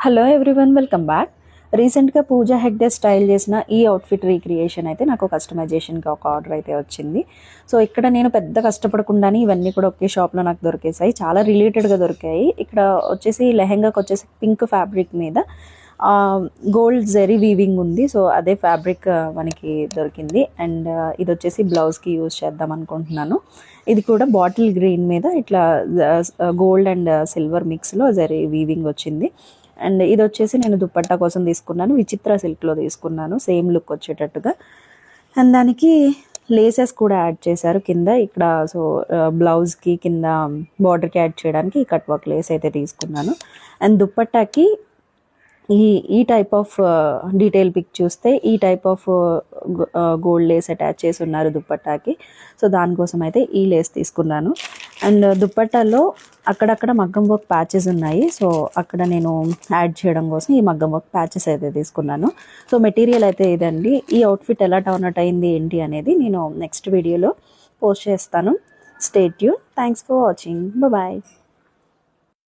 Hello everyone, welcome back. రీసెంట్గా Pooja Hegde style చేసిన ఈ అవుట్ఫిట్ రీక్రియేషన్ అయితే నాకు కస్టమైజేషన్కి ఒక ఆర్డర్ అయితే వచ్చింది. సో ఇక్కడ నేను పెద్ద కష్టపడకుండానే ఇవన్నీ కూడా ఒకే షాప్లో నాకు దొరికేసాయి. చాలా రిలేటెడ్గా దొరికాయి. ఇక్కడ వచ్చేసి లెహెంగాకి వచ్చేసి పింక్ ఫ్యాబ్రిక్ మీద గోల్డ్ జెరీ వీవింగ్ ఉంది. సో అదే ఫ్యాబ్రిక్ మనకి దొరికింది. అండ్ ఇది వచ్చేసి బ్లౌజ్కి యూజ్ చేద్దాం అనుకుంటున్నాను. ఇది కూడా బాటిల్ గ్రీన్ మీద ఇట్లా గోల్డ్ అండ్ సిల్వర్ మిక్స్లో జెరీ వీవింగ్ వచ్చింది. అండ్ ఇది వచ్చేసి నేను దుప్పట్టా కోసం తీసుకున్నాను. విచిత్ర సిల్క్లో తీసుకున్నాను, సేమ్ లుక్ వచ్చేటట్టుగా. అండ్ దానికి లేసెస్ కూడా యాడ్ చేశారు కింద ఇక్కడ. సో బ్లౌజ్కి కింద బార్డర్కి యాడ్ చేయడానికి ఈ కట్ వర్క్ లేస్ అయితే తీసుకున్నాను. అండ్ దుప్పట్టాకి ఈ టైప్ ఆఫ్ డీటెయిల్ పిక్ చూస్తే ఈ type of gold lace attach చేసి ఉన్నారు దుప్పట్టాకి. సో దానికోసం అయితే ఈ లేస్ తీసుకున్నాను. అండ్ దుప్పట్టాలో అక్కడక్కడ మగ్గం వర్క్ ప్యాచెస్ ఉన్నాయి. సో అక్కడ నేను యాడ్ చేయడం కోసం ఈ మగ్గం వర్క్ ప్యాచెస్ అయితే తీసుకున్నాను. సో మెటీరియల్ అయితే ఇదండి. ఈ అవుట్ఫిట్ ఎలా టర్న్ అవుట్ అయింది ఏంటి అనేది నేను నెక్స్ట్ వీడియోలో పోస్ట్ చేస్తాను. Stay tune. Thanks for watching. Bye.